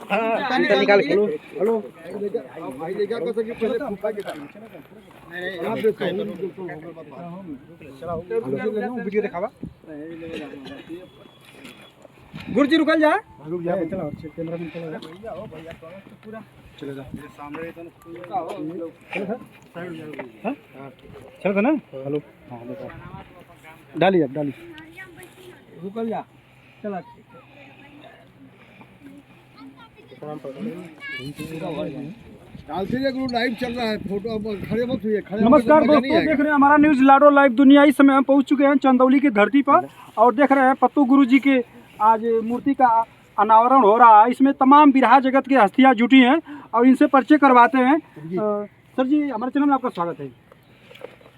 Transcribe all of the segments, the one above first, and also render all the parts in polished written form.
निकाल के hello video दिखावा गुरु जी रुकल जा चलो कैमरा में चलो पूरा चलो जा सामने चलो ना हेलो हाँ डाली अब डाली रुकल जा चला लाइव चल रहा है फोटो खड़े मत हुए खड़े। नमस्कार दोस्तों, देख रहे हैं हमारा न्यूज़ लाडो लाइव दुनिया। इस समय हम पहुंच चुके हैं चंदौली की धरती पर और देख रहे हैं पत्तू गुरु जी के आज मूर्ति का अनावरण हो रहा है। इसमें तमाम बिरहा जगत की हस्तियां जुटी हैं और इनसे परिचय करवाते हैं। सर जी हमारे चैनल में आपका स्वागत है।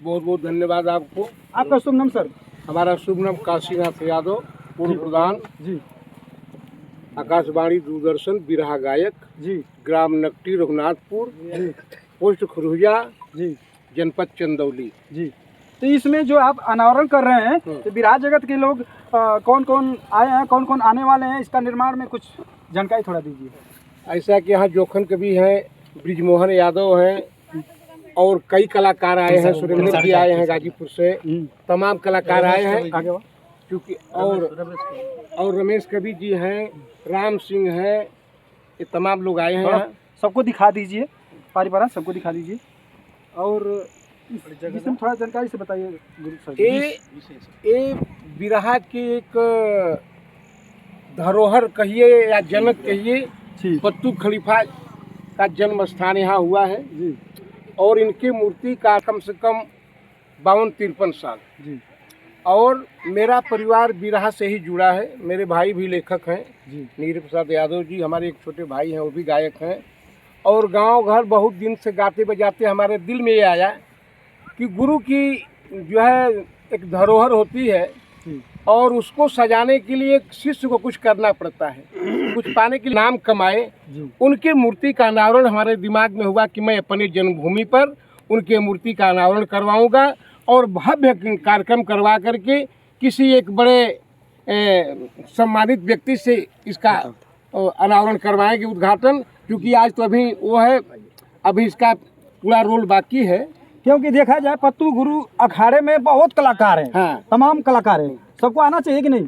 बहुत बहुत धन्यवाद आपको। आपका शुभ नाम सर? हमारा शुभ नाम काशीनाथ यादव, पूर्व प्रधान जी, आकाशवाणी दूरदर्शन, बिरहा गायक जी, ग्राम नकटी रघुनाथपुर, जी, पोस्ट खुरुजा, जी, जनपद चंदौली। जी। तो इसमें जो आप अनावरण कर रहे हैं तो बिरहा जगत के लोग कौन कौन आए हैं, कौन कौन आने वाले हैं, इसका निर्माण में कुछ जानकारी थोड़ा दीजिए। ऐसा कि यहाँ जोखन कवि हैं, ब्रिजमोहन यादव हैं और कई कलाकार आए हैं। सुरेंद्र जी आए हैं गाजीपुर से, तमाम कलाकार आए हैं आगे क्योंकि और रमेश कवि जी हैं, राम सिंह हैं, ये तमाम लोग आए हैं। सबको दिखा दीजिए, पारी पारा सबको दिखा दीजिए और इसमें थोड़ा जानकारी से बताइए गुरु सर। ये बिरहा की एक धरोहर कहिए या जनक कहिए, पत्तू खलीफा का जन्म स्थान यहाँ हुआ है जी। और इनकी मूर्ति का कम से कम 52-53 साल जी। और मेरा परिवार बिरहा से ही जुड़ा है। मेरे भाई भी लेखक हैं जी, नीर प्रसाद यादव जी, हमारे एक छोटे भाई हैं, वो भी गायक हैं। और गांव घर बहुत दिन से गाते बजाते हमारे दिल में ये आया कि गुरु की जो है एक धरोहर होती है और उसको सजाने के लिए शिष्य को कुछ करना पड़ता है, कुछ पाने के लिए नाम कमाए। उनके मूर्ति का अनावरण हमारे दिमाग में हुआ कि मैं अपनी जन्मभूमि पर उनके मूर्ति का अनावरण करवाऊंगा और भव्य कार्यक्रम करवा करके किसी एक बड़े सम्मानित व्यक्ति से इसका अनावरण करवाएंगे, उद्घाटन। क्योंकि आज तो अभी वो है, अभी इसका पूरा रोल बाकी है। क्योंकि देखा जाए पत्तू गुरु अखाड़े में बहुत कलाकार हैं। हाँ, तमाम कलाकार हैं, सबको आना चाहिए कि नहीं?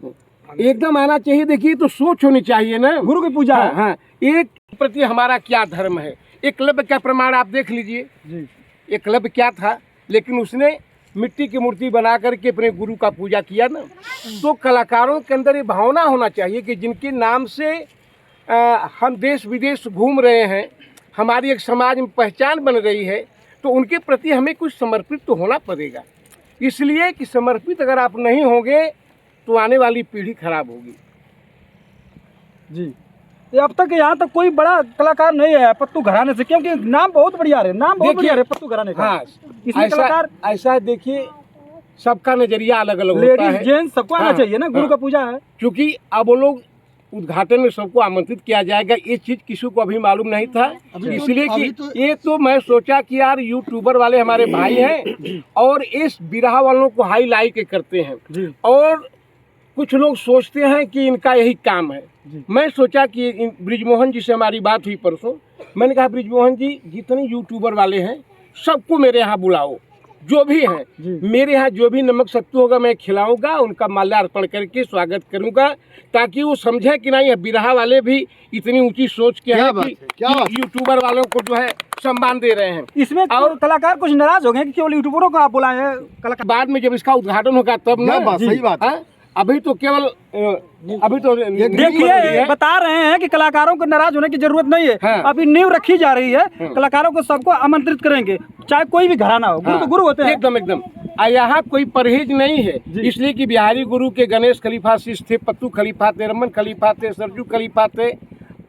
एकदम आना चाहिए। देखिए तो सोच होनी चाहिए ना, गुरु की पूजा। हाँ, हाँ। एक प्रति हमारा क्या धर्म है। एकलव्य का प्रमाण आप देख लीजिए जी। एकलव्य क्या था, लेकिन उसने मिट्टी की मूर्ति बना करके अपने गुरु का पूजा किया ना। तो कलाकारों के अंदर ये भावना होना चाहिए कि जिनके नाम से हम देश विदेश घूम रहे हैं, हमारी एक समाज में पहचान बन रही है, तो उनके प्रति हमें कुछ समर्पित तो होना पड़ेगा। इसलिए कि समर्पित अगर आप नहीं होंगे तो आने वाली पीढ़ी खराब होगी। जी, ये अब तक यहाँ तक कोई बड़ा कलाकार नहीं है पत्तू घराने से, क्योंकि नाम बहुत बढ़िया है, नाम बहुत बढ़िया है पत्तू घराने का। हाँ, इसमें कलाकार ऐसा देखिए, सबका नजरिया अलग अलग होता है। लेडीज जेंट्स सबको आना चाहिए ना, गुरु का पूजा है। क्योंकि अब वो लोग उद्घाटन में सबको आमंत्रित किया जाएगा, ये चीज किसी को अभी मालूम नहीं था। इसलिए कि ये तो मैं सोचा कि यार यूट्यूबर वाले हमारे भाई हैं और इस बिरहा वालों को हाईलाइट करते हैं और कुछ लोग सोचते हैं कि इनका यही काम है। मैं सोचा कि ब्रिजमोहन जी से हमारी बात हुई परसों। मैंने कहा ब्रिजमोहन जी, जितने यूट्यूबर वाले हैं सबको मेरे यहाँ बुलाओ, जो भी हैं मेरे यहाँ जो भी नमक सत्तू होगा मैं खिलाऊंगा, उनका माल्यार्पण करके स्वागत करूंगा, ताकि वो समझे कि नहीं बिरहा वाले भी इतनी ऊंची सोच के हैं कि यूट्यूबर वालों को जो है सम्मान दे रहे हैं। इसमें और कलाकार कुछ नाराज हो गए कि केवल यूट्यूबरों को आप बुलाए हैं। कलाकार बाद में जब इसका उद्घाटन होगा तब ना। सही बात है। अभी तो केवल अभी तो देखिए बता रहे हैं कि कलाकारों को नाराज होने की जरूरत नहीं है। हाँ। अभी नींव रखी जा रही है, कलाकारों को सबको आमंत्रित करेंगे, चाहे कोई भी घराना हो। गुरु तो गुरु होते हैं। एकदम एकदम। यहाँ कोई परहेज नहीं है, इसलिए कि बिहारी गुरु के गणेश खलीफा शिष्य थे, पत्तू खलीफा थे, रमन खलीफा थे, सरजू खलीफा थे,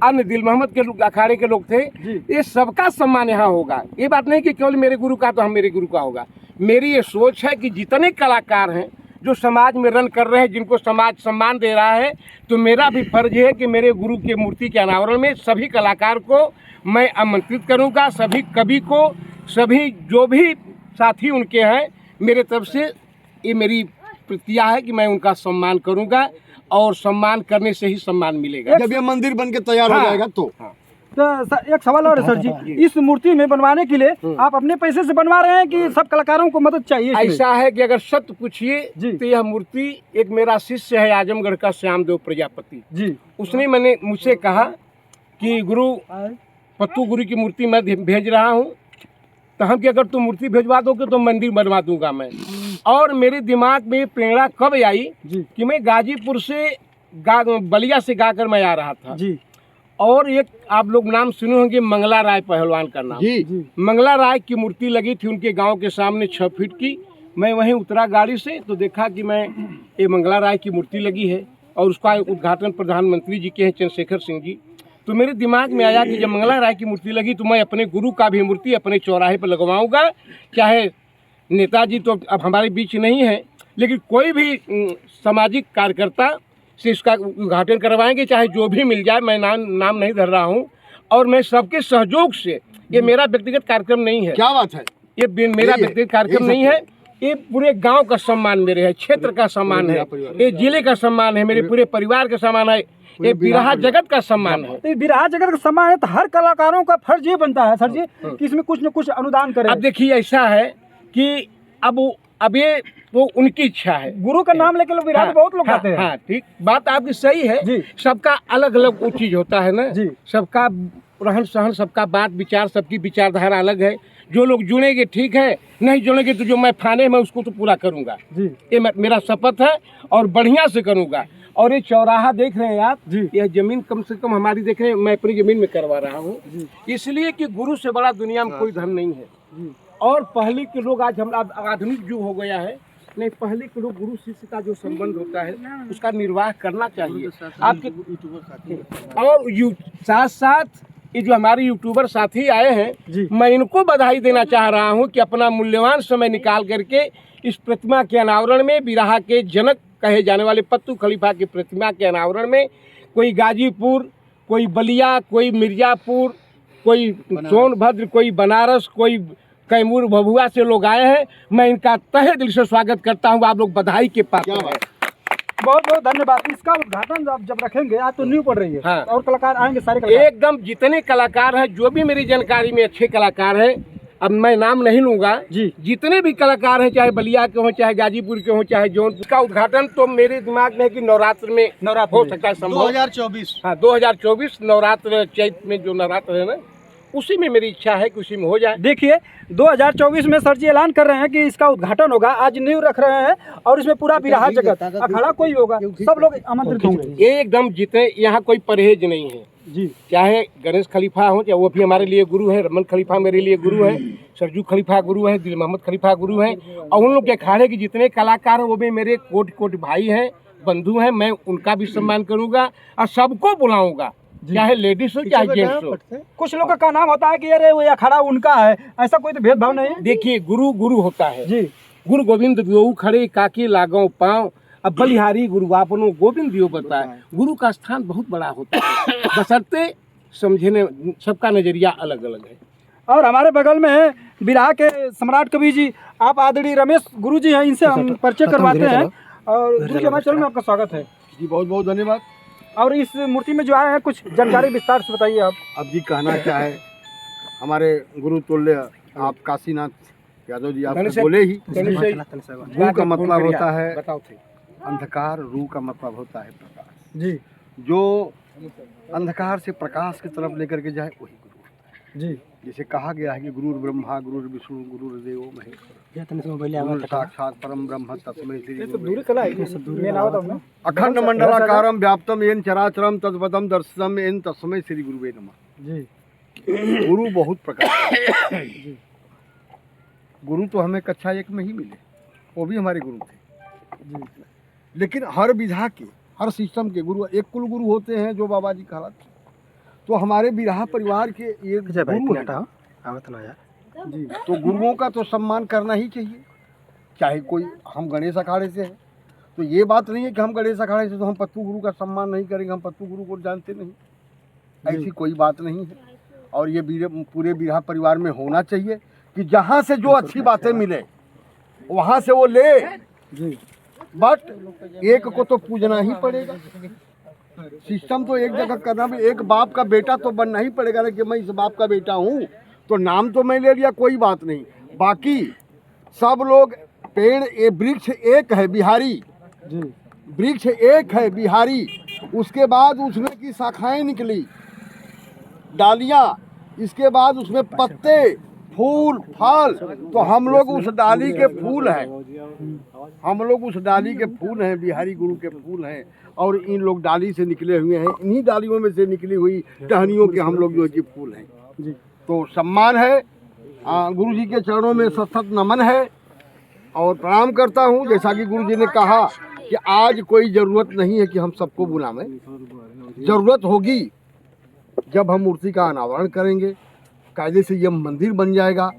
अन्य दिल मोहम्मद के अखाड़े के लोग थे। ये सबका सम्मान यहाँ होगा। ये बात नहीं कि केवल मेरे गुरु का तो हम मेरे गुरु का होगा। मेरी ये सोच है कि जितने कलाकार हैं जो समाज में रन कर रहे हैं, जिनको समाज सम्मान दे रहा है, तो मेरा भी फर्ज है कि मेरे गुरु के मूर्ति के अनावरण में सभी कलाकार को मैं आमंत्रित करूंगा, सभी कवि को, सभी जो भी साथी उनके हैं, मेरे तरफ से ये मेरी प्रतिज्ञा है कि मैं उनका सम्मान करूंगा और सम्मान करने से ही सम्मान मिलेगा। जब ये मंदिर बन के तैयार हो जाएगा तो एक सवाल और है सर जी, इस मूर्ति में बनवाने के लिए आप अपने पैसे से बनवा रहे हैं कि सब कलाकारों को मदद चाहिए? ऐसा है कि अगर सत्य पूछिए तो यह मूर्ति एक मेरा शिष्य है आजमगढ़ का श्यामदेव प्रजापति जी, उसने मुझसे कहा कि गुरु पत्तू गुरु की मूर्ति मैं भेज रहा हूँ, तो हम कि अगर तुम मूर्ति भेजवा दोगे तो मंदिर बनवा दूंगा मैं। और मेरे दिमाग में प्रेरणा कब आई कि मैं गाजीपुर से बलिया से गाकर मैं आ रहा था जी, और एक आप लोग नाम सुने होंगे मंगला राय पहलवान का नाम जी। मंगला राय की मूर्ति लगी थी उनके गांव के सामने 6 फीट की। मैं वहीं उतरा गाड़ी से तो देखा कि मैं ये मंगला राय की मूर्ति लगी है और उसका उद्घाटन प्रधानमंत्री जी के हैं चंद्रशेखर सिंह जी। तो मेरे दिमाग में आया कि जब मंगला राय की मूर्ति लगी तो मैं अपने गुरु का भी मूर्ति अपने चौराहे पर लगवाऊंगा। चाहे नेताजी तो अब हमारे बीच नहीं है, लेकिन कोई भी सामाजिक कार्यकर्ता से इसका उद्घाटन करवाएंगे, चाहे जो भी मिल जाए। मैं नाम नहीं धर रहा हूँ और मैं सबके सहयोग से, ये मेरा व्यक्तिगत कार्यक्रम नहीं है। क्या बात है, ये मेरा व्यक्तिगत कार्यक्रम नहीं है, ये पूरे गांव का सम्मान मेरे है, क्षेत्र का सम्मान है, ये जिले का सम्मान है, मेरे पूरे परिवार का सम्मान है, ये बिरहा जगत का सम्मान है। तो बिरहा जगत का सम्मान है तो हर कलाकारों का फर्ज ये बनता है सर जी कि इसमें कुछ न कुछ अनुदान करें। अब देखिए ऐसा है कि अब ये तो उनकी इच्छा है, गुरु का नाम लेके लोग विराट बहुत लोग आते हैं। हाँ ठीक, बात आपकी सही है। सबका अलग अलग वो चीज होता है ना जी, सबका रहन सहन, सबका बात विचार, सबकी विचारधारा अलग है। जो लोग जुड़ेंगे ठीक है, नहीं जुड़ेंगे तो जो मैं फाने में उसको तो पूरा करूंगा जी, ये मेरा शपथ है और बढ़िया से करूंगा। और ये चौराहा देख रहे हैं आप जी, यह जमीन कम से कम हमारी देख रहे हैं, मैं अपनी जमीन में करवा रहा हूँ इसलिए कि गुरु से बड़ा दुनिया में कोई धन नहीं है। और पहले के लोग, आज हम आधुनिक युग हो गया है, नहीं पहले के लोग गुरु शिष्य का जो संबंध होता है उसका निर्वाह करना चाहिए आपके। और साथ साथ ये जो हमारे यूट्यूबर साथी आए हैं, मैं इनको बधाई देना चाह रहा हूँ कि अपना मूल्यवान समय निकाल करके इस प्रतिमा के अनावरण में, बिरहा के जनक कहे जाने वाले पत्तू खलीफा की प्रतिमा के अनावरण में, कोई गाजीपुर, कोई बलिया, कोई मिर्जापुर, कोई सोनभद्र, कोई बनारस, कोई कैमूर भभुआ से लोग आए हैं। मैं इनका तहे दिल से स्वागत करता हूँ। आप लोग बधाई के पात्र हैं। बहुत बहुत धन्यवाद। इसका उद्घाटन आप जब रखेंगे, आज तो न्यू पड़ रही है हाँ, और कलाकार आएंगे सारे कलाकार? एकदम जितने कलाकार हैं, जो भी मेरी जानकारी में अच्छे कलाकार हैं, अब मैं नाम नहीं लूंगा जी, जितने भी कलाकार हैं, चाहे बलिया के हों, चाहे गाजीपुर के हों, चाहे जौनपुर का उद्घाटन तो मेरे दिमाग में है कि नवरात्र में हो सकता है संभव। 2024 हाँ 2024 नवरात्र, चैत में जो नवरात्र है ना, उसी में मेरी इच्छा है कि उसी में हो जाए। देखिए 2024 में सर जी ऐलान कर रहे हैं कि इसका उद्घाटन होगा, आज न्यू रख रहे हैं और इसमें पूरा बिरहा जगत अखाड़ा कोई होगा, सब लोग आमंत्रित होंगे। एकदम जितने, यहाँ कोई परहेज नहीं है जी, चाहे गणेश खलीफा हो, चाहे वो भी हमारे लिए गुरु है, रमन खलीफा मेरे लिए गुरु है, सरजू खलीफा गुरु है, दिल मोहम्मद खलीफा गुरु है, और उन लोग के अखाड़े के जितने कलाकार हैं वो भी मेरे कोटि कोटि भाई हैं, बंधु हैं। मैं उनका भी सम्मान करूंगा और सबको बुलाऊंगा, चाहे लेडीज हो चाहे जेंट्स हो। कुछ लोगों का नाम होता है कि अरे वो अखाड़ा उनका है, ऐसा कोई तो भेदभाव नहीं है। देखिए गुरु गुरु होता है जी, गुरु गोविंद दियो खड़े काकी लागो पाँव, अब बलिहारी गुरु आपनो गोविंद दियो बताए। गुरु का स्थान बहुत बड़ा होता है, बशर्ते समझने, सबका नजरिया अलग अलग है। और हमारे बगल में बिरहा के सम्राट कवि जी, आप आदरणीय रमेश गुरु जी हैं, इनसे हम परिचय करवाते हैं। और गुरु जी हमारे चैनल में आपका स्वागत है जी, बहुत बहुत धन्यवाद। और इस मूर्ति में जो आए हैं, कुछ जानकारी विस्तार से बताइए आप। अब जी कहना क्या है, हमारे गुरु तुल्य आप काशीनाथ यादव जी, आप बोले ही, रू का मतलब होता है अंधकार, रू का मतलब होता है प्रकाश जी। जो अंधकार से प्रकाश की तरफ लेकर के जाए वही गुरु होता है जी। जैसे कहा गया है कि गुरु ब्रह्मा गुरु विष्णु गुरु देवो महेश्वर, साक्षात परम ब्रह्म तस्मै श्री गुरुवे। अखंड मंडलाकारम व्याप्तम येन चराचरम तद्पदम दर्शनम येन तस्मै श्री गुरुवे नमः जी। गुरु बहुत प्रकार है। गुरु तो हमें कक्षा 1 में ही मिले, वो भी हमारे गुरु थे, लेकिन हर विधा के, हर सिस्टम के गुरु, एक कुल गुरु होते हैं जो बाबा जी कहलाते। तो हमारे बिरहा परिवार के एक गुरु जी, तो गुरुओं का तो सम्मान करना ही चाहिए। चाहे कोई, हम गणेश अखाड़े से हैं तो ये बात नहीं है कि हम गणेश अखाड़े से तो हम पत्तू गुरु का सम्मान नहीं करेंगे, हम पत्तू गुरु को जानते नहीं, ऐसी कोई बात नहीं है। और ये पूरे बिरहा परिवार में होना चाहिए कि जहाँ से जो अच्छी बातें मिले वहाँ से वो ले जी। बट एक को तो पूजना ही पड़ेगा। सिस्टम तो एक जगह करना भी, एक बाप का बेटा तो बनना ही पड़ेगा ना कि मैं इस बाप का बेटा हूँ, तो नाम तो मैं ले लिया, कोई बात नहीं। बाकी सब लोग पेड़, ये वृक्ष एक है बिहारी जी, वृक्ष एक है बिहारी, उसके बाद उसमें की शाखाएं निकली, डालियाँ, इसके बाद उसमें पत्ते, फूल, फल, तो हम लोग उस डाली के फूल हैं, हम लोग उस डाली के फूल हैं, बिहारी गुरु के फूल हैं। और इन लोग डाली से निकले हुए हैं, इन्हीं डालियों में से निकली हुई टहनियों के हम लोग जो है कि फूल हैं जी। तो सम्मान है, गुरु जी के चरणों में सतत नमन है और प्रणाम करता हूँ। जैसा कि गुरु जी ने कहा कि आज कोई ज़रूरत नहीं है कि हम सबको बुलावें, ज़रूरत होगी जब हम मूर्ति का अनावरण करेंगे, कायदे से यह मंदिर बन जाएगा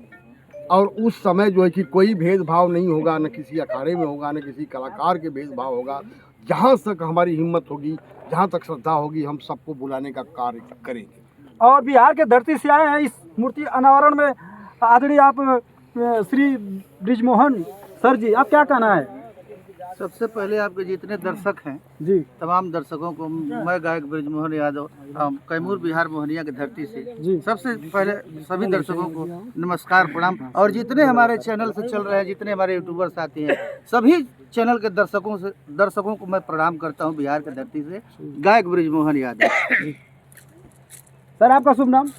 और उस समय जो है कि कोई भेदभाव नहीं होगा, न किसी अखाड़े में होगा, न किसी कलाकार के भेदभाव होगा। जहाँ तक हमारी हिम्मत होगी, जहाँ तक श्रद्धा होगी, हम सबको बुलाने का कार्य करेंगे। और बिहार के धरती से आए हैं इस मूर्ति अनावरण में आदरणीय आप श्री ब्रिजमोहन सर जी, आप क्या कहना है? सबसे पहले आपके जितने दर्शक हैं जी, तमाम दर्शकों को मैं गायक ब्रिजमोहन यादव कैमूर बिहार मोहनिया की धरती से जी। सबसे पहले सभी दर्शकों को नमस्कार प्रणाम। और जितने हमारे चैनल से चल रहे हैं, जितने हमारे यूट्यूबर साथी हैं, सभी चैनल के दर्शकों को मैं प्रणाम करता हूं बिहार की धरती से, गायक ब्रिजमोहन यादव। सर आपका शुभ नाम?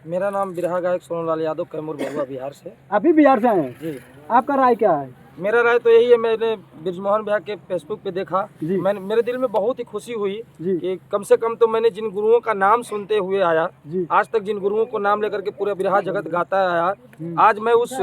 मेरा नाम बिरहा गायक सोनलाल यादव, कैमूर भगवा बिहार से। अभी बिहार से आए हैं जी। आपका राय क्या है? मेरा राय तो यही है, मैंने ब्रिजमोहन भैया के फेसबुक पे देखा, जी। मेरे दिल में बहुत ही खुशी हुई जी। कि कम से कम तो मैंने जिन गुरुओं का नाम सुनते हुए आया, जी। आज तक जिन गुरुओं को नाम लेकर के पूरा बिरहा जगत गाता आया, आज मैं उस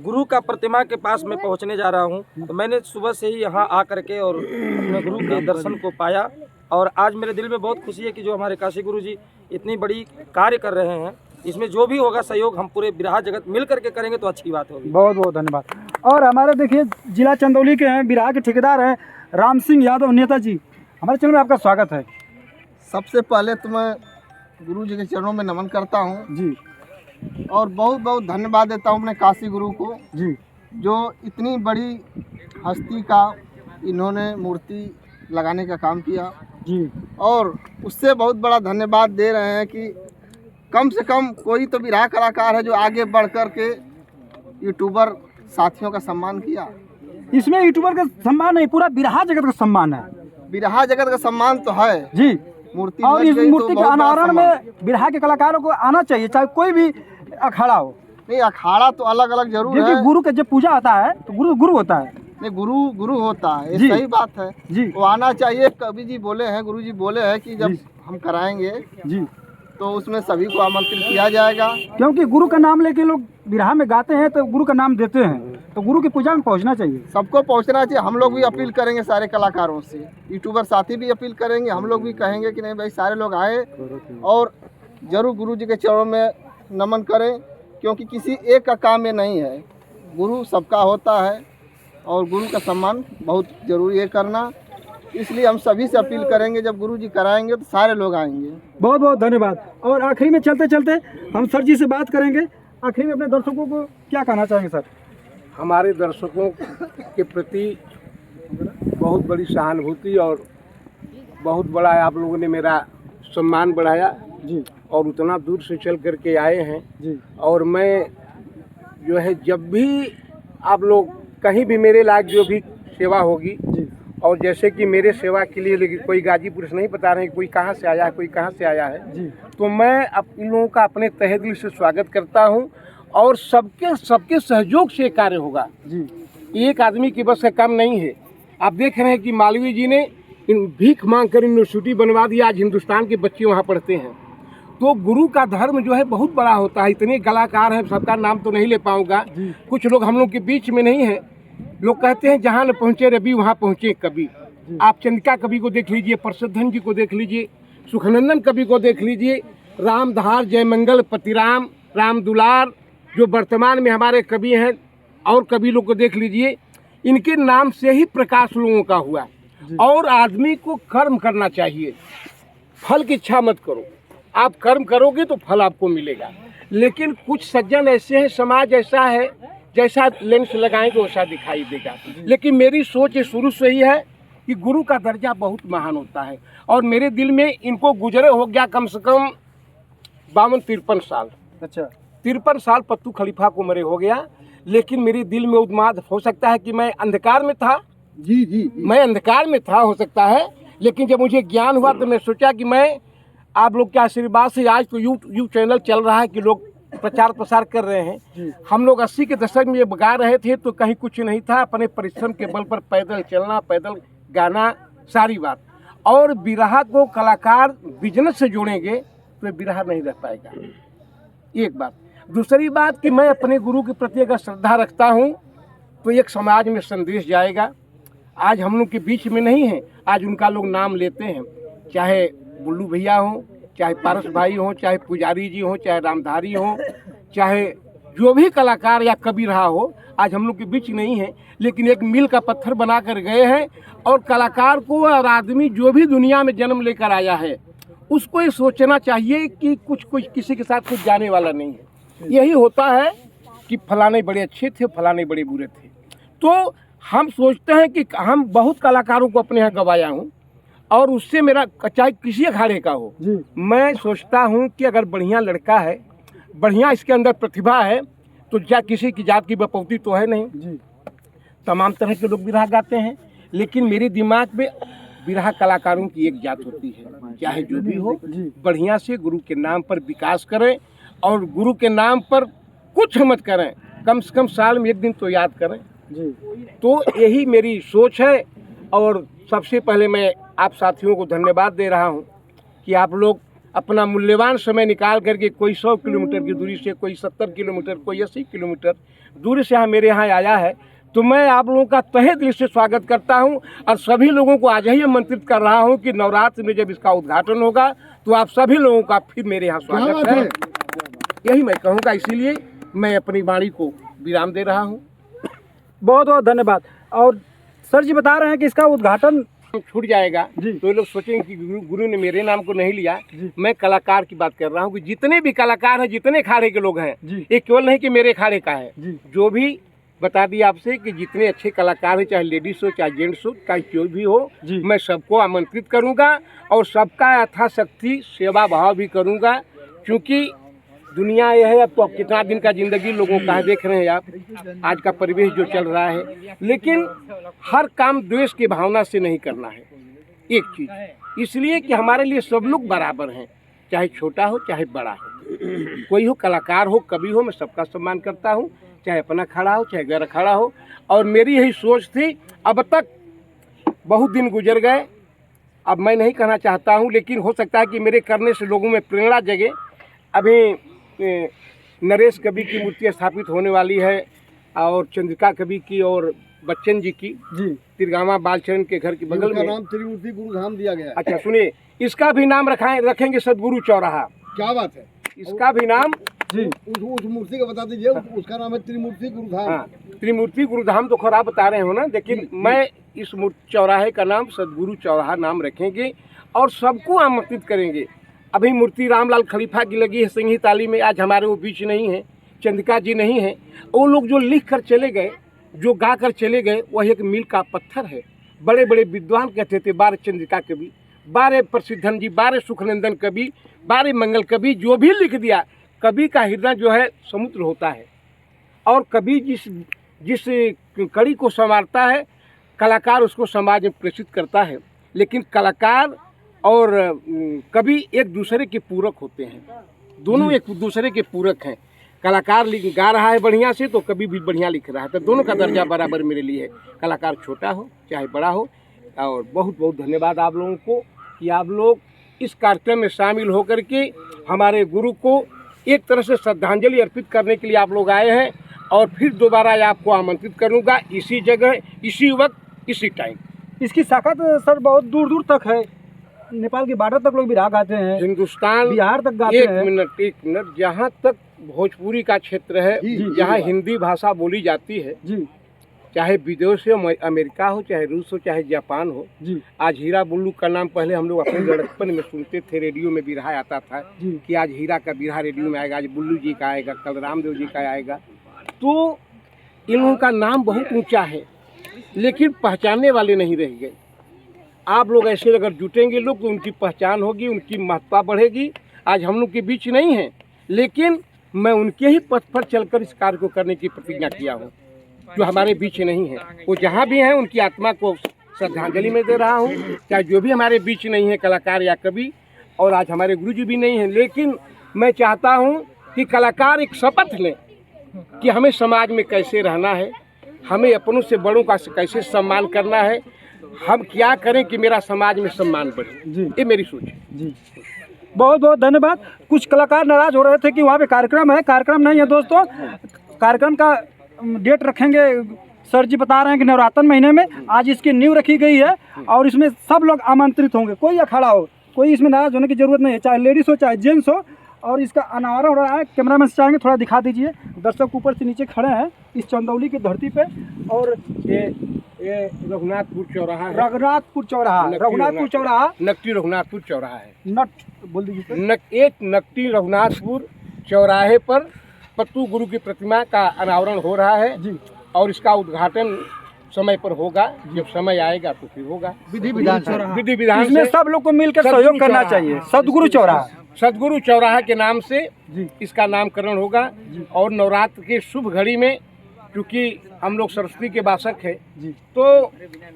गुरु का प्रतिमा के पास में पहुंचने जा रहा हूं। तो मैंने सुबह से ही यहाँ आकर के और अपने गुरु के दर्शन को पाया और आज मेरे दिल में बहुत खुशी है कि जो हमारे काशी गुरु जी इतनी बड़ी कार्य कर रहे हैं, इसमें जो भी होगा सहयोग हम पूरे बिरहा जगत मिल करके करेंगे तो अच्छी बात होगी। बहुत बहुत धन्यवाद। और हमारे देखिए जिला चंदौली के हैं, बिरहा के ठेकेदार हैं राम सिंह यादव नेता जी, हमारे चैनल में आपका स्वागत है। सबसे पहले तो मैं गुरु जी के चरणों में नमन करता हूँ जी और बहुत बहुत धन्यवाद देता हूँ अपने काशी गुरु को, जी, जो इतनी बड़ी हस्ती का इन्होंने मूर्ति लगाने का काम किया। जी, और उससे बहुत बड़ा धन्यवाद दे रहे हैं कि कम से कम कोई तो बिरहा कलाकार है जो आगे बढ़ कर के यूट्यूबर साथियों का सम्मान किया। इसमें यूट्यूबर का सम्मान नहीं, पूरा बिरहा जगत का सम्मान है। बिरहा जगत का सम्मान तो है जी। मूर्ति और बच इस गई तो मूर्ति के बहुत बड़ा अनावरण सम्मान। में बिरहा के कलाकारों को आना चाहिए, चाहे कोई भी अखाड़ा हो, नहीं अखाड़ा तो अलग अलग जरूर क्योंकि है, गुरु का जब पूजा आता है तो गुरु गुरु होता है। नहीं गुरु गुरु होता है, जी। ये सही बात है, जी वो आना चाहिए। कवि जी बोले हैं, गुरु जी बोले हैं कि जब जी। हम कराएंगे जी, तो उसमें सभी को आमंत्रित किया जाएगा। क्योंकि गुरु का नाम लेके लोग बिरहा में गाते हैं तो गुरु का नाम देते हैं, तो गुरु की पूजा में पहुंचना चाहिए। सबको पहुंचना चाहिए। हम लोग भी अपील करेंगे सारे कलाकारों से, यूट्यूबर साथी भी अपील करेंगे, हम लोग भी कहेंगे कि नहीं भाई सारे लोग आए और जरूर गुरु जी के चरणों में नमन करें, क्योंकि किसी एक का काम ये नहीं है, गुरु सबका होता है और गुरु का सम्मान बहुत जरूरी है करना। इसलिए हम सभी से अपील करेंगे, जब गुरु जी कराएंगे तो सारे लोग आएंगे। बहुत बहुत धन्यवाद। और आखिरी में चलते चलते हम सर जी से बात करेंगे। आखिरी में अपने दर्शकों को क्या कहना चाहेंगे सर? हमारे दर्शकों के प्रति बहुत बड़ी सहानुभूति और बहुत बड़ा आप लोगों ने मेरा सम्मान बढ़ाया जी और उतना दूर से चल करके आए हैं। जी और मैं जो है जब भी आप लोग कहीं भी मेरे लायक जो भी सेवा होगी, जी और जैसे कि मेरे सेवा के लिए लेकिन कोई गाजीपुर से नहीं बता रहे हैं कोई कहाँ से आया है, कोई कहाँ से आया है, जी तो मैं इन लोगों का अपने तहे दिल से स्वागत करता हूँ और सबके सहयोग से कार्य होगा। जी एक आदमी की बस का काम नहीं है। आप देख रहे हैं कि मालवीय जी ने भीख मांग कर यूनिवर्सिटी बनवा दिया, आज हिंदुस्तान के बच्चे वहाँ पढ़ते हैं। तो गुरु का धर्म जो है बहुत बड़ा होता है। इतने कलाकार हैं, सबका नाम तो नहीं ले पाऊंगा, कुछ लोग हम लोग के बीच में नहीं है। लोग कहते हैं जहाँ न पहुँचे रवि वहाँ पहुँचे कवि। आप चंद्रिका कवि को देख लीजिए, परसधन जी को देख लीजिए, सुखनंदन कवि को देख लीजिए, रामधार, जयमंगल, पतिराम, राम दुलार जो वर्तमान में हमारे कवि हैं, और कवि लोग को देख लीजिए। इनके नाम से ही प्रकाश लोगों का हुआ। और आदमी को कर्म करना चाहिए, फल की इच्छा मत करो। आप कर्म करोगे तो फल आपको मिलेगा। लेकिन कुछ सज्जन ऐसे हैं, समाज ऐसा है जैसा लेंस लगाएंगे वैसा दिखाई देगा। लेकिन मेरी सोच शुरू से ही है कि गुरु का दर्जा बहुत महान होता है, और मेरे दिल में इनको गुजरे हो गया कम से कम 52-53 साल। अच्छा, 53 साल पत्तू खलीफा को मरे हो गया, लेकिन मेरे दिल में उन्माद हो सकता है कि मैं अंधकार में था। जी मैं अंधकार में था, हो सकता है, लेकिन जब मुझे ज्ञान हुआ तो मैं सोचा कि मैं आप लोग के आशीर्वाद से आज तो यूट्यूब चैनल चल रहा है कि लोग प्रचार प्रसार कर रहे हैं। हम लोग 80 के दशक में ये गा रहे थे तो कहीं कुछ नहीं था, अपने परिश्रम के बल पर पैदल चलना, पैदल गाना, सारी बात। और बिरहा को कलाकार बिजनेस से जोड़ेंगे तो बिरहा नहीं रह पाएगा, एक बात। दूसरी बात कि मैं अपने गुरु के प्रति अगर श्रद्धा रखता हूँ तो एक समाज में संदेश जाएगा। आज हम लोग के बीच में नहीं है, आज उनका लोग नाम लेते हैं, चाहे बुल्लू भैया हों, चाहे पारस भाई हों, चाहे पुजारी जी हों, चाहे रामधारी हों, चाहे जो भी कलाकार या कवि रहा हो, आज हम लोग के बीच नहीं है, लेकिन एक मील का पत्थर बना कर गए हैं। और कलाकार को और आदमी जो भी दुनिया में जन्म लेकर आया है उसको ये सोचना चाहिए कि कुछ किसी के साथ कुछ जाने वाला नहीं है। यही होता है कि फलाने बड़े अच्छे थे, फलाने बड़े बुरे थे। तो हम सोचते हैं कि हम बहुत कलाकारों को अपने यहाँ गवाया हूँ, और उससे मेरा चाहे किसी अखाड़े का हो, मैं सोचता हूँ कि अगर बढ़िया लड़का है, बढ़िया इसके अंदर प्रतिभा है, तो क्या किसी की जात की बपौती तो है नहीं। तमाम तरह के लोग बिरहा गाते हैं, लेकिन मेरे दिमाग में बिरहा कलाकारों की एक जात होती है, चाहे जो भी हो, बढ़िया से गुरु के नाम पर विकास करें, और गुरु के नाम पर कुछ मत करें, कम से कम साल में एक दिन तो याद करें। तो यही मेरी सोच है। और सबसे पहले मैं आप साथियों को धन्यवाद दे रहा हूं कि आप लोग अपना मूल्यवान समय निकाल करके, कोई 100 किलोमीटर की दूरी से, कोई 70 किलोमीटर, कोई 80 किलोमीटर दूरी से यहाँ मेरे यहाँ आया है, तो मैं आप लोगों का तहे दिल से स्वागत करता हूं। और सभी लोगों को आज ही आमंत्रित कर रहा हूं कि नवरात्र में जब इसका उद्घाटन होगा तो आप सभी लोगों का फिर मेरे यहाँ स्वागत है। यही मैं कहूँगा, इसीलिए मैं अपनी वाणी को विराम दे रहा हूँ। बहुत बहुत धन्यवाद। और सर जी बता रहे हैं कि इसका उद्घाटन छूट जाएगा तो ये लोग सोचेंगे कि गुरु ने मेरे नाम को नहीं लिया। मैं कलाकार की बात कर रहा हूँ कि जितने भी कलाकार हैं, जितने अखाड़े के लोग हैं, ये केवल नहीं कि मेरे अखाड़े का है, जो भी बता दिया आपसे कि जितने अच्छे कलाकार हैं, चाहे लेडीज हो, चाहे जेंट्स हो, चाहे कोई भी हो, मैं सबको आमंत्रित करूँगा और सबका यथाशक्ति सेवा भाव भी करूँगा। क्योंकि दुनिया यह है, अब तो कितना दिन का जिंदगी लोगों का है, देख रहे हैं आप आज का परिवेश जो चल रहा है। लेकिन हर काम द्वेष की भावना से नहीं करना है, एक चीज़, इसलिए कि हमारे लिए सब लोग बराबर हैं, चाहे छोटा हो चाहे बड़ा हो, कोई हो, कलाकार हो, कवि हो, मैं सबका सम्मान करता हूँ, चाहे अपना खड़ा हो चाहे गैर खड़ा हो। और मेरी यही सोच थी। अब तक बहुत दिन गुजर गए, अब मैं नहीं कहना चाहता हूँ, लेकिन हो सकता है कि मेरे करने से लोगों में प्रेरणा जगे। अभी नरेश कवि की मूर्ति स्थापित होने वाली है, और चंद्रिका कवि की, और बच्चन जी की तिरगामा बालचरण के घर के बगल में नाम त्रिमूर्ति गुरुधाम दिया गया। अच्छा सुनिए, इसका भी नाम रखेंगे सदगुरु चौराहा। क्या बात है, इसका भी नाम उस मूर्ति का बता दीजिए। उसका नाम है त्रिमूर्ति गुरुधाम। हाँ, त्रिमूर्ति गुरुधाम तो खराब बता रहे हो ना, लेकिन मैं इस चौराहे का नाम सदगुरु चौराहा नाम रखेंगे और सबको आमंत्रित करेंगे। अभी मूर्ति रामलाल खलीफा की लगी है सिंही ताली में, आज हमारे वो बीच नहीं है, चंद्रिका जी नहीं है। वो लोग जो लिख कर चले गए, जो गा कर चले गए, वह एक मील का पत्थर है। बड़े बड़े विद्वान कहते थे, 12 चंद्रिका कवि, 12 प्रसिद्धन जी, 12 सुखनंदन कवि, 12 मंगल कवि, जो भी लिख दिया। कवि का हृदय जो है समुद्र होता है, और कवि जिस कड़ी को संवारता है, कलाकार उसको समाज में प्रेषित करता है। लेकिन कलाकार और कवि एक दूसरे के पूरक होते हैं, दोनों एक दूसरे के पूरक हैं। कलाकार गा रहा है बढ़िया से तो कवि भी बढ़िया लिख रहा है, तो दोनों का दर्जा बराबर मेरे लिए है, कलाकार छोटा हो चाहे बड़ा हो। और बहुत बहुत धन्यवाद आप लोगों को कि आप लोग इस कार्यक्रम में शामिल होकर के हमारे गुरु को एक तरह से श्रद्धांजलि अर्पित करने के लिए आप लोग आए हैं। और फिर दोबारा आपको आमंत्रित करूँगा, इसी जगह, इसी वक्त, इसी टाइम। इसकी शाखा तो सर बहुत दूर दूर तक है, नेपाल के बॉर्डर तक लोग बिरहा गाते हैं, हिंदुस्तान, एक मिनट, जहाँ तक भोजपुरी का क्षेत्र है, जहाँ हिंदी भाषा बोली जाती है, चाहे विदेश हो, अमेरिका हो, चाहे रूस हो, चाहे जापान हो। आज हीरा बुल्लू का नाम पहले हम लोग अपने लड़कपन में सुनते थे, रेडियो में बिरहा आता था कि आज हीरा का बिरहा रेडियो में आएगा, आज बुल्लू जी का आएगा, कल रामदेव जी का आएगा। तो इन लोगों का नाम बहुत ऊंचा है, लेकिन पहचानने वाले नहीं रह गए। आप लोग ऐसे अगर जुटेंगे लोग तो उनकी पहचान होगी, उनकी महत्ता बढ़ेगी। आज हम लोग के बीच नहीं है, लेकिन मैं उनके ही पथ पर चलकर इस कार्य को करने की प्रतिज्ञा किया हूँ। जो हमारे बीच नहीं है, वो जहाँ भी हैं उनकी आत्मा को श्रद्धांजलि में दे रहा हूँ। चाहे जो भी हमारे बीच नहीं है, कलाकार या कवि, और आज हमारे गुरुजी भी नहीं हैं, लेकिन मैं चाहता हूँ कि कलाकार एक शपथ लें कि हमें समाज में कैसे रहना है, हमें अपनों से बड़ों का कैसे सम्मान करना है, हम क्या करें कि मेरा समाज में सम्मान बढ़े। ये मेरी सोच है जी। बहुत बहुत धन्यवाद। कुछ कलाकार नाराज हो रहे थे कि वहाँ पे कार्यक्रम है, कार्यक्रम नहीं है दोस्तों। कार्यक्रम का डेट रखेंगे, सर जी बता रहे हैं कि नवरात्र महीने में। आज इसकी नींव रखी गई है और इसमें सब लोग आमंत्रित होंगे, कोई अखाड़ा हो, कोई इसमें नाराज होने की जरूरत नहीं है, चाहे लेडीज़ हो चाहे जेंट्स हो। और इसका अनावरण हो रहा है, कैमरामैन से चाहेंगे थोड़ा दिखा दीजिए। दर्शक ऊपर से नीचे खड़े हैं इस चंदौली की धरती पे। और ये रघुनाथपुर चौराहा है। रघुनाथपुर चौराहा, रघुनाथपुर चौराहा, नकटी रघुनाथपुर चौराहा है। नट बोल दीजिए। एक नकटी रघुनाथपुर चौराहे पर पत्तू गुरु की प्रतिमा का अनावरण हो रहा है जी। और इसका उद्घाटन समय पर होगा, जब समय आएगा तो फिर होगा। विधि विधान से इसमें सब लोग को मिलकर सहयोग करना चाहिए। सदगुरु चौराहा, सदगुरु चौराहा के नाम से जी। इसका नामकरण होगा। और नवरात्र के शुभ घड़ी में, क्योंकि हम लोग सरस्वती के वासक हैं, तो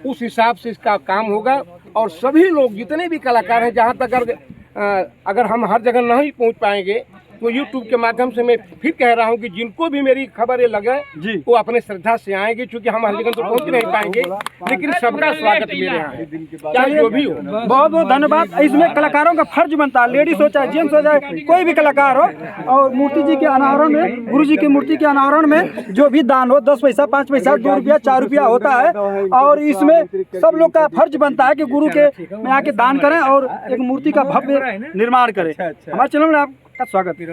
उस हिसाब से इसका काम होगा। और सभी लोग जितने भी कलाकार हैं, जहाँ तक अगर हम हर जगह नहीं पहुँच पाएंगे तो यूट्यूब के माध्यम से मैं फिर कह रहा हूँ कि जिनको भी मेरी खबर ये लगे वो अपने श्रद्धा से आएंगे, क्योंकि हम हर जगह तो पहुँच नहीं पाएंगे, लेकिन सबका स्वागत मेरे यहाँ है, चाहे जो भी हो। बहुत बहुत धन्यवाद। इसमें कलाकारों का फर्ज बनता है, लेडीज हो चाहे जेंट्स हो चाहे कोई भी कलाकार हो। और मूर्ति जी के अनावरण में, गुरु जी की मूर्ति के अनावरण में जो भी दान हो, 10 पैसा 5 पैसा 2 रुपया 4 रुपया होता है। और इसमें सब लोग का फर्ज बनता है कि गुरु के में आके दान करें और एक मूर्ति का भव्य निर्माण करें। हमारे चैनल में आपका स्वागत है।